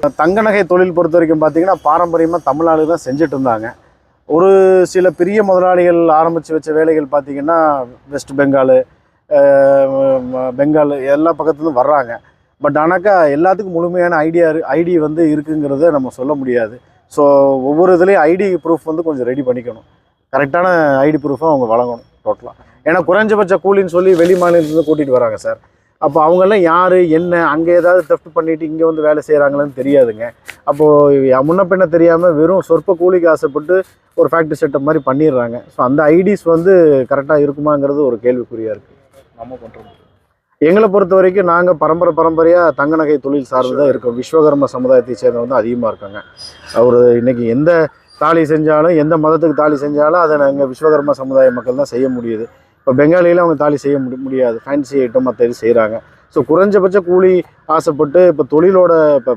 தங்க நகை தொழில் பொறுத்த வரைக்கும் பார்த்தீங்கன்னா பாரம்பரியமாக தமிழ்நாடு தான் செஞ்சுட்டு இருந்தாங்க. ஒரு சில பெரிய முதலாளிகள் ஆரம்பித்து வச்ச வேலைகள் பார்த்தீங்கன்னா வெஸ்ட் பெங்கால், பெங்கால் எல்லா பக்கத்துலேருந்து வர்றாங்க. பட் ஆனாக்கா எல்லாத்துக்கும் முழுமையான ஐடி வந்து இருக்குங்கிறத நம்ம சொல்ல முடியாது. ஸோ ஒவ்வொரு இதுலேயும் ஐடி ப்ரூஃப் வந்து கொஞ்சம் ரெடி பண்ணிக்கணும். கரெக்டான ஐடி ப்ரூஃபை அவங்க வழங்கணும் டோட்டலாக. ஏன்னா குறைஞ்சபட்ச கூலின்னு சொல்லி வெளி மாநிலத்துலேருந்து கூட்டிகிட்டு வராங்க சார். அப்போ அவங்கெல்லாம் யார் என்ன, அங்கே ஏதாவது தெஃப்ட் பண்ணிவிட்டு இங்கே வந்து வேலை செய்கிறாங்களான்னு தெரியாதுங்க. அப்போது முன்ன பின்ன தெரியாமல் வெறும் சொற்ப கூலிக்கு ஆசைப்பட்டு ஒரு ஃபேக்ட்ரி செட்டப் மாதிரி பண்ணிடுறாங்க. ஸோ அந்த ஐடிஸ் வந்து கரெக்டாக இருக்குமாங்கிறது ஒரு கேள்விக்குறியாக இருக்குது. நம்ம பண்ணுறோம். எங்களை பொறுத்த வரைக்கும் நாங்கள் பரம்பரையாக தங்க நகை தொழில் சார்ந்து தான் இருக்கோம். விஸ்வகர்ம சமுதாயத்தை சேர்ந்த வந்து அதிகமாக இருக்காங்க. அவர் இன்றைக்கி எந்த தாலி செஞ்சாலும், எந்த மதத்துக்கு தாலி செஞ்சாலும் அதை நாங்கள் விஸ்வகர்ம சமுதாய மக்கள் தான் செய்ய முடியுது. இப்போ பெங்காலியில் அவங்க தாலி செய்ய முடியாது. ஃபேன்சி ஐட்டம் மற்ற இது செய்கிறாங்க. ஸோ குறைஞ்சபட்ச கூலி ஆசைப்பட்டு இப்போ தொழிலோட இப்போ